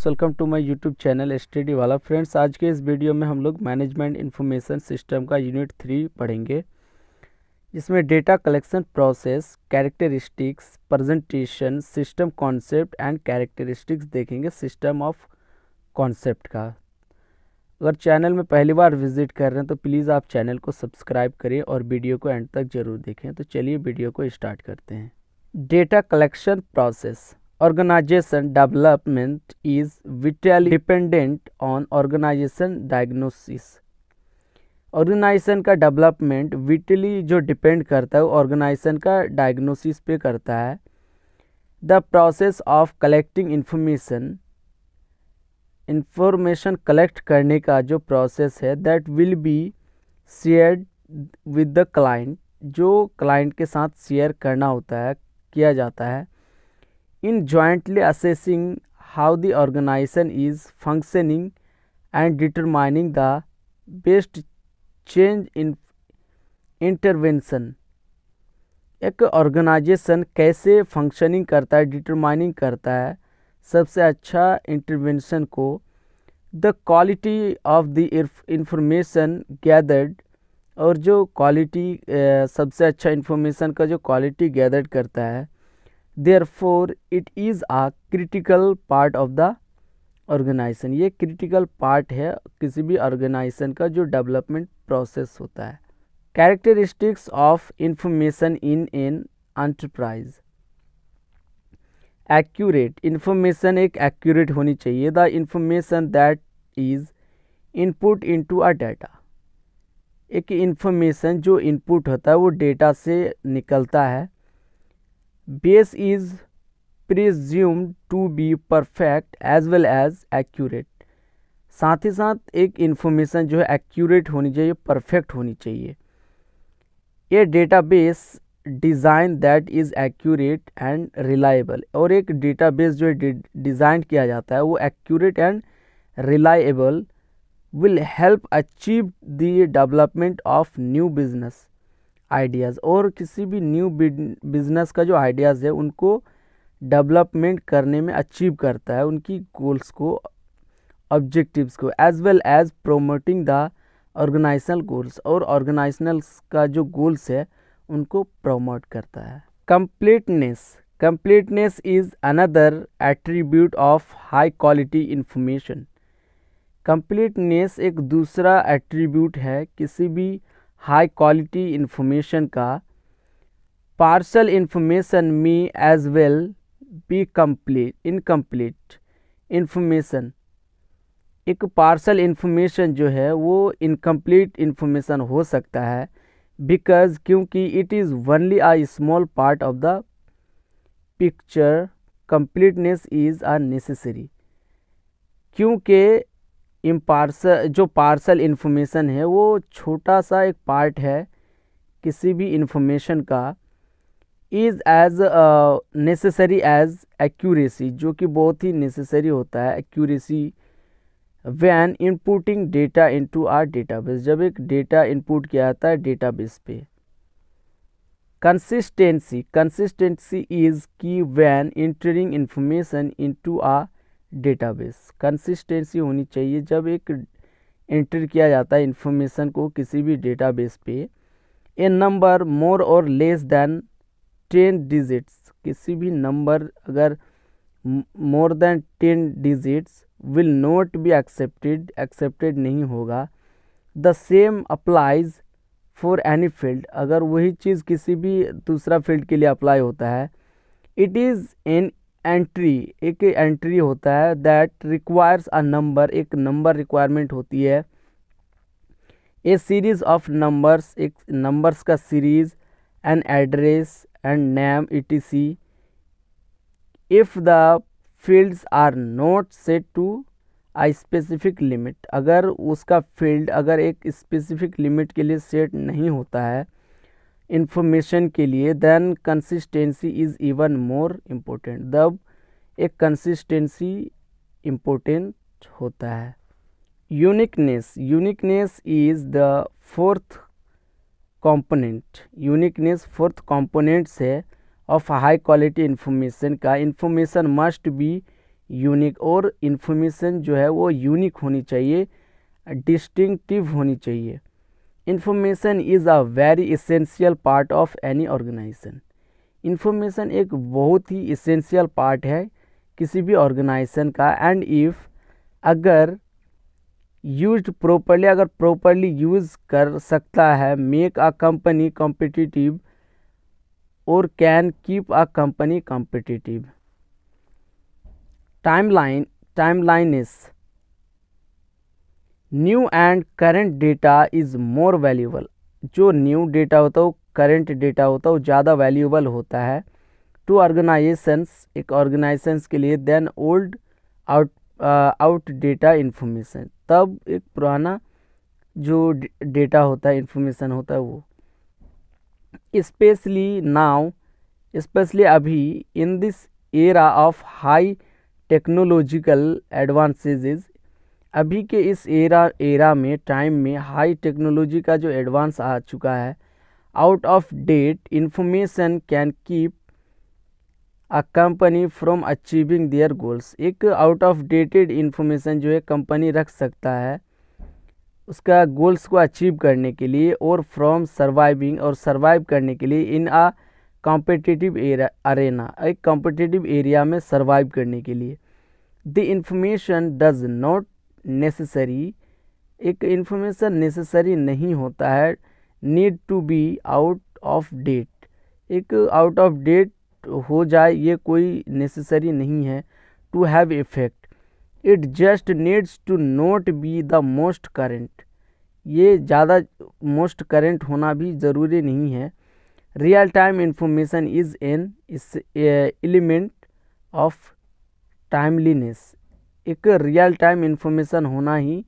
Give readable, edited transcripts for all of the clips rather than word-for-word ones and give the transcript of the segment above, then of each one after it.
Friends, welcome to my YouTube channel study वाला। Friends, आज के इस वीडियो में हम लोग मैनेजमेंट इंफॉर्मेशन सिस्टम का यूनिट 3 पढ़ेंगे, जिसमें data collection process, characteristics, presentation, system concept and characteristics देखेंगे सिस्टम ऑफ कॉन्सेप्ट का। अगर चैनल में पहली बार विजिट कर रहे हैं तो प्लीज़ आप चैनल को सब्सक्राइब करें और वीडियो को एंड तक ज़रूर देखें। तो चलिए वीडियो को स्टार्ट करते हैं। Data collection process. Organization development is vitally dependent on organization diagnosis. Organization का डेवलपमेंट विटली जो डिपेंड करता है वो ऑर्गेनाइजेशन का डायग्नोसिस पे करता है। The process of collecting information collect करने का जो प्रोसेस है that will be shared with the client, जो क्लाइंट के साथ शेयर करना होता है, किया जाता है। In jointly assessing how the organization is functioning and determining the best change in intervention. एक ऑर्गेनाइजेशन कैसे फंक्शनिंग करता है, डिटरमाइनिंग करता है सबसे अच्छा इंटरवेंशन को। The quality of the information gathered, और जो क्वालिटी सबसे अच्छा इंफॉर्मेशन का जो क्वालिटी गैदर्ड करता है, Therefore, it is a critical part of the organization. ये क्रिटिकल पार्ट है किसी भी ऑर्गेनाइजेशन का जो डेवलपमेंट प्रोसेस होता है। Characteristics of information in an enterprise. Accurate information एक एक्यूरेट होनी चाहिए। The information that is input into a data. एक इंफॉर्मेशन जो इनपुट होता है वो डेटा से निकलता है। Base is presumed to be perfect as well as accurate. साथ ही साथ एक इंफॉर्मेशन जो है एक्यूरेट होनी चाहिए, परफेक्ट होनी चाहिए। ये database design that is accurate and reliable, और एक डेटाबेस जो है डिज़ाइन किया जाता है वो accurate and reliable will help achieve the development of new business ideas, और किसी भी न्यू बिजनेस का जो आइडियाज़ है उनको डेवलपमेंट करने में अचीव करता है, उनकी गोल्स को, ऑब्जेक्टिव्स को, as well as promoting the organizational goals, और ऑर्गेनाइजेशनल का जो गोल्स है उनको प्रमोट करता है। Completeness is another attribute of high quality information. Completeness एक दूसरा एट्रीब्यूट है किसी भी हाई क्वालिटी इंफॉर्मेशन का। पार्शल इंफॉर्मेशन में as well be incomplete information. एक पार्शल इंफॉर्मेशन जो है वो इनकम्प्लीट इंफॉर्मेशन हो सकता है, बिकॉज क्योंकि it is only a small part of the picture. Completeness is a necessary, क्योंकि जो पार्सल इंफॉर्मेशन है वो छोटा सा एक पार्ट है किसी भी इंफॉर्मेशन का। Is as necessary as accuracy, जो कि बहुत ही नेसेसरी होता है accuracy when inputting data into our database, जब एक डेटा इनपुट किया जाता है डेटाबेस पे। Consistency is key when entering information into a database. कंसिस्टेंसी होनी चाहिए जब एक एंटर किया जाता है इंफॉर्मेशन को किसी भी डेटाबेस पे। ए नंबर मोर और लेस देन 10 डिजिट्स, किसी भी नंबर अगर more than 10 digits will not be accepted नहीं होगा। The same applies for any field, अगर वही चीज़ किसी भी दूसरा फील्ड के लिए अप्लाई होता है। इट इज़ एन एंट्री, एक एंट्री होता है दैट रिक्वायर्स अ नंबर, एक नंबर रिक्वायरमेंट होती है। ए सीरीज ऑफ नंबर्स, एक नंबर्स का series, an address and name etc। If the fields are not set to a specific limit, अगर उसका फील्ड अगर एक स्पेसिफिक लिमिट के लिए सेट नहीं होता है इंफॉर्मेशन के लिए, then consistency is even more important, तब एक कंसिस्टेंसी इम्पोर्टेंट होता है। Uniqueness is the fourth component. Uniqueness fourth component है ऑफ हाई क्वालिटी इंफॉर्मेशन का। इंफॉर्मेशन मस्ट बी यूनिक, और इन्फॉर्मेशन जो है वो यूनिक होनी चाहिए, डिस्टिंक्टिव होनी चाहिए। Information is a very essential part of any organization. Information एक बहुत ही इसेंशियल पार्ट है किसी भी ऑर्गेनाइजेशन का। एंड इफ़ अगर यूज्ड प्रॉपरली, अगर प्रॉपरली यूज़ कर सकता है, मेक अ कंपनी कॉम्पिटिटिव और can keep a company competitive. Timeline is new and current data is more valuable. जो न्यू डेटा होता है वो करेंट डेटा होता है वो ज़्यादा वैल्यूबल होता है टू ऑर्गेनाइजेशंस, एक ऑर्गेनाइजेशंस के लिए, then old out data information. तब एक पुराना जो डेटा होता है, इन्फॉर्मेशन होता है वो। स्पेशली अभी in this era of high technological advances, अभी के इस एरा में, टाइम में हाई टेक्नोलॉजी का जो एडवांस आ चुका है, out of date information can keep a company from achieving their goals. एक आउट ऑफ डेटेड इन्फॉर्मेशन जो है कंपनी रख सकता है उसका गोल्स को अचीव करने के लिए, और फ्रॉम सर्वाइविंग, और सर्वाइव करने के लिए, इन अ कॉम्पिटिटिव अरेना, एक कॉम्पिटिटिव एरिया में सर्वाइव करने के लिए। The information does not necessary, एक इन्फॉर्मेशन नेसेसरी नहीं होता है, need to be out of date, एक आउट ऑफ डेट हो जाए ये कोई नेसेसरी नहीं है, to have effect, it just needs to not be the most current, ये ज़्यादा मोस्ट करेंट होना भी ज़रूरी नहीं है। Real time information is an element of timeliness, एक रियल टाइम इंफॉर्मेशन होना ही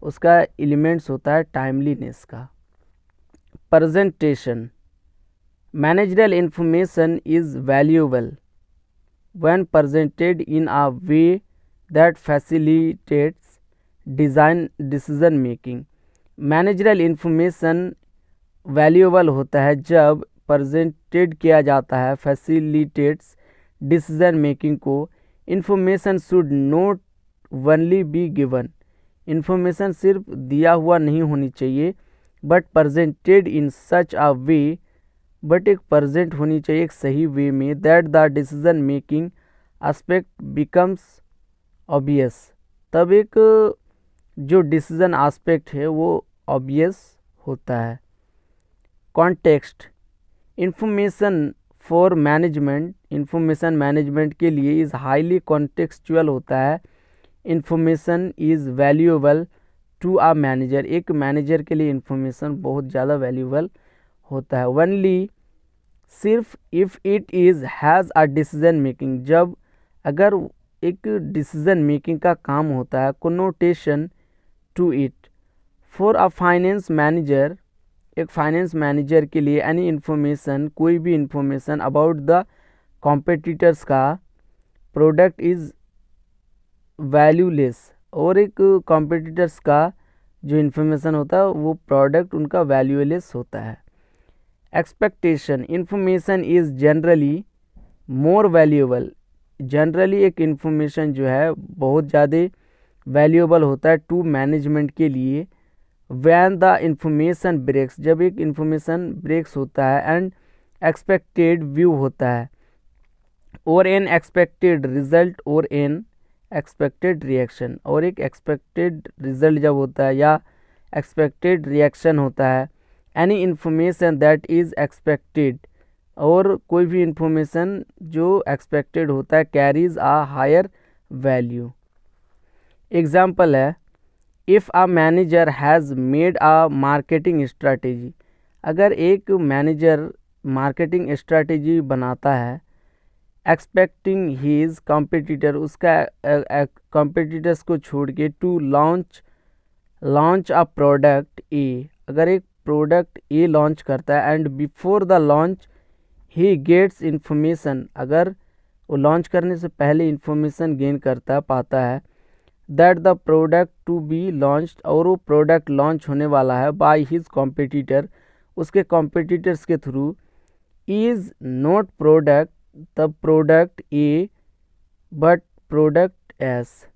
उसका एलिमेंट्स होता है टाइमलीनेस का। Presentation, managerial information is valuable when presented in a way that facilitates decision making। Managerial information valuable होता है जब प्रेजेंटेड किया जाता है, फैसिलिटेट्स डिसीजन मेकिंग को। Information should not only be given, information सिर्फ दिया हुआ नहीं होनी चाहिए, but presented in such a way, but एक प्रेजेंट होनी चाहिए एक सही वे में, that the decision making aspect becomes obvious, तब एक जो डिसीजन एस्पेक्ट है वो ऑब्वियस होता है। Context, information for management, information management के लिए इज़ हाईली कॉन्टेक्सचुअल होता है। Information is valuable to a manager, एक मैनेजर के लिए इंफॉर्मेशन बहुत ज़्यादा वैल्यूएबल होता है। ओनली, सिर्फ if it is has a decision making, जब अगर एक डिसीजन मेकिंग का काम होता है। Connotation to it, for a finance manager, एक फाइनेंस मैनेजर के लिए एनी इन्फॉर्मेशन, कोई भी इंफॉर्मेशन अबाउट द कॉम्पिटिटर्स का प्रोडक्ट इज़ वैल्यूलेस, और एक कॉम्पिटिटर्स का जो इन्फॉर्मेशन होता है वो प्रोडक्ट उनका वैल्यूलेस होता है। Expectation, information is generally more valuable, generally एक इन्फॉर्मेशन जो है बहुत ज़्यादा वैल्यूएबल होता है टू मैनेजमेंट के लिए। व्हेन द इंफॉर्मेशन ब्रेक्स, जब एक इन्फॉर्मेशन ब्रेक्स होता है, एंड एक्सपेक्टेड व्यू होता है, और एन एक्सपेक्टेड रिजल्ट, और एन एक्सपेक्टेड रिएक्शन, और एक एक्सपेक्टेड रिजल्ट जब होता है या एक्सपेक्टेड रिएक्शन होता है। Any information that is expected, और कोई भी इंफॉर्मेशन जो एक्सपेक्टेड होता है, carries a higher value. Example है, if a manager has made a marketing strategy, अगर एक मैनेजर मार्केटिंग स्ट्रैटेजी बनाता है, एक्सपेक्टिंग हीज कॉम्पिटिटर, उसका कॉम्पिटिटर्स को छोड़ के, to launch a product A, अगर एक प्रोडक्ट ए लॉन्च करता है, and before the launch he gets information, अगर वो लॉन्च करने से पहले इंफॉर्मेशन गेन करता पाता है, that the product to be launched, और वो प्रोडक्ट लॉन्च होने वाला है, बाय हिज कॉम्पिटिटर, उसके कॉम्पिटिटर्स के through, is not product the product A, but product S,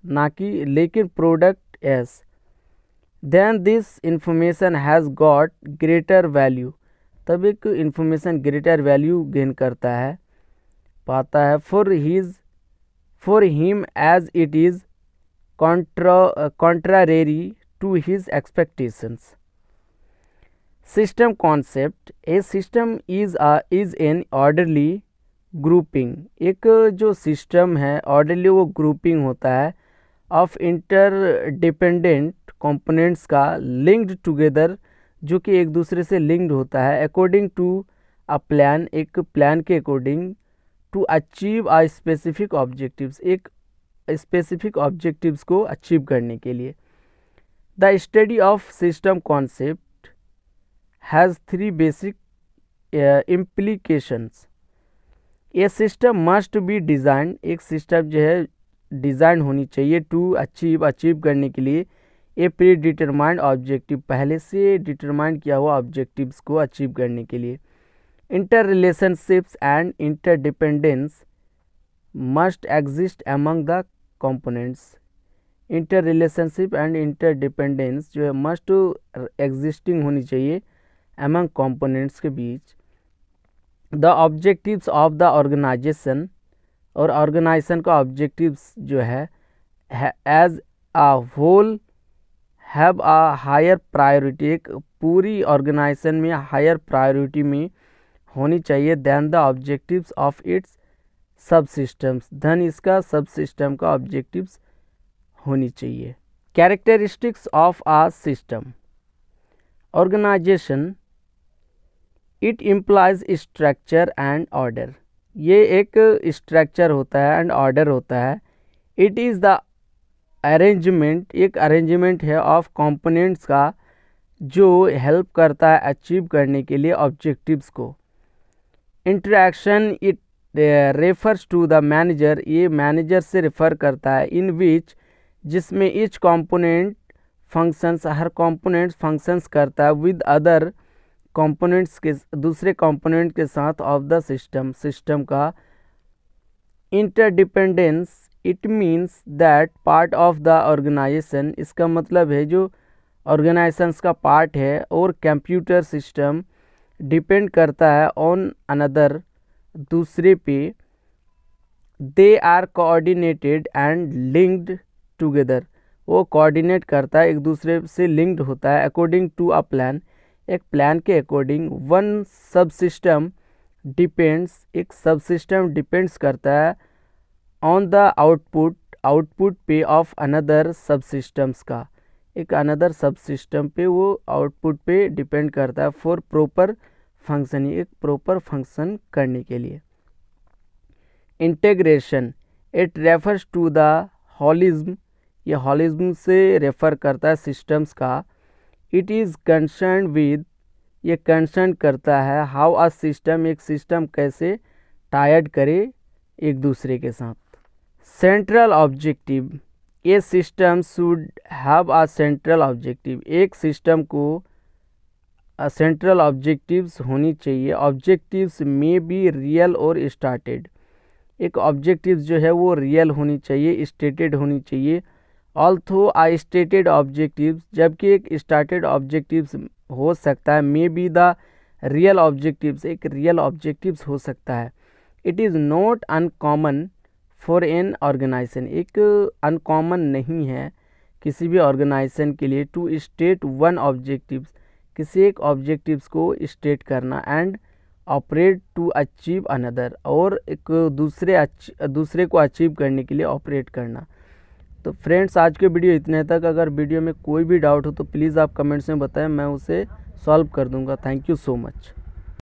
ना कि लेकिन product S, then this information has got greater value, तब एक इंफॉर्मेशन ग्रेटर वैल्यू गेन करता है, पाता है, for him as it is contrary to his expectations. System concept. A system is an orderly grouping. एक जो सिस्टम है orderly वो ग्रुपिंग होता है ऑफ इंटरडिपेंडेंट कंपोनेंट्स का लिंक्ड टुगेदर, जो कि एक दूसरे से लिंक्ड होता है अकॉर्डिंग टू अ प्लान, एक प्लान के according, to achieve a specific objectives, एक स्पेसिफिक ऑब्जेक्टिव्स को अचीव करने के लिए। The study of system concept has 3 basic implications. A system must be design, एक सिस्टम जो है डिज़ाइन होनी चाहिए टू अचीव करने के लिए ए प्री डिटरमाइंड ऑब्जेक्टिव, पहले से डिटरमाइन किया हुआ ऑब्जेक्टिव्स को अचीव करने के लिए। Inter relationships and interdependence must exist among the components. Inter relationship and interdependence जो है मस्ट एग्जिस्टिंग होनी चाहिए अमंग कंपोनेंट्स के बीच। The objectives of the organisation, और ऑर्गेनाइजेशन का ऑब्जेक्टिव्स जो है as a whole have a higher priority, एक पूरी ऑर्गेनाइजेशन में हायर प्रायोरिटी में होनी चाहिए then the objectives of its sub systems, धन इसका सब सिस्टम का ऑब्जेक्टिव्स होनी चाहिए। Characteristics of a system organization, it implies structure and order, ये एक स्ट्रक्चर होता है एंड ऑर्डर होता है। इट इज़ द अरेंजमेंट, एक अरेंजमेंट है ऑफ कंपोनेंट्स का जो हेल्प करता है अचीव करने के लिए ऑब्जेक्टिव्स को। Interaction, it refers to the manager, ये मैनेजर से रेफर करता है, इन विच, जिसमें ईच कंपोनेंट फंक्शंस, हर कंपोनेंट फंक्शंस करता है विद अदर कंपोनेंट्स के, दूसरे कंपोनेंट के साथ ऑफ द सिस्टम, सिस्टम का। Interdependence, it means that part of the organization, इसका मतलब है जो ऑर्गेनाइजेशंस का पार्ट है और कंप्यूटर सिस्टम डिपेंड करता है ऑन अनदर, दूसरे पे। They are coordinated and linked together, वो कोऑर्डिनेट करता है, एक दूसरे से लिंक्ड होता है अकॉर्डिंग टू अ प्लान, एक प्लान के according. One sub system depends, एक सब सिस्टम डिपेंड्स करता है ऑन द आउटपुट पे ऑफ अनदर सब सिस्टम्स का, एक अनदर सब सिस्टम पे वो आउटपुट पे डिपेंड करता है फॉर प्रॉपर फंक्शन, एक प्रॉपर फंक्शन करने के लिए। Integration, it refers to the holism, ये होलिज्म से रेफर करता है सिस्टम्स का। इट इज़ कंसर्न विद, ये कंसर्न करता है हाउ अ सिस्टम, एक सिस्टम कैसे टायर्ड करे एक दूसरे के साथ। सेंट्रल ऑब्जेक्टिव, ये system should have a central objective, एक सिस्टम को सेंट्रल ऑब्जेक्टिव्स होनी चाहिए। Objectives may be real or started, एक ऑब्जेक्टिव जो है वो रियल होनी चाहिए, स्टेटेड होनी चाहिए। ऑल्थो आ स्टेटेड ऑब्जेक्टिव्स, जबकि एक स्टार्टेड ऑब्जेक्टिव्स हो सकता है, may be the real objectives, एक रियल ऑब्जेक्टिव्स हो सकता है। It is not uncommon for an organization, एक अनकॉमन नहीं है किसी भी ऑर्गेनाइजेशन के लिए टू स्टेट वन ऑब्जेक्टिव्स, किसी एक ऑब्जेक्टिव्स को स्टेट करना, and operate to achieve another, और एक दूसरे को अचीव करने के लिए ऑपरेट करना। तो फ्रेंड्स आज के वीडियो इतने तक, अगर वीडियो में कोई भी डाउट हो तो प्लीज़ आप कमेंट्स में बताएं, मैं उसे सॉल्व कर दूंगा। Thank you so much.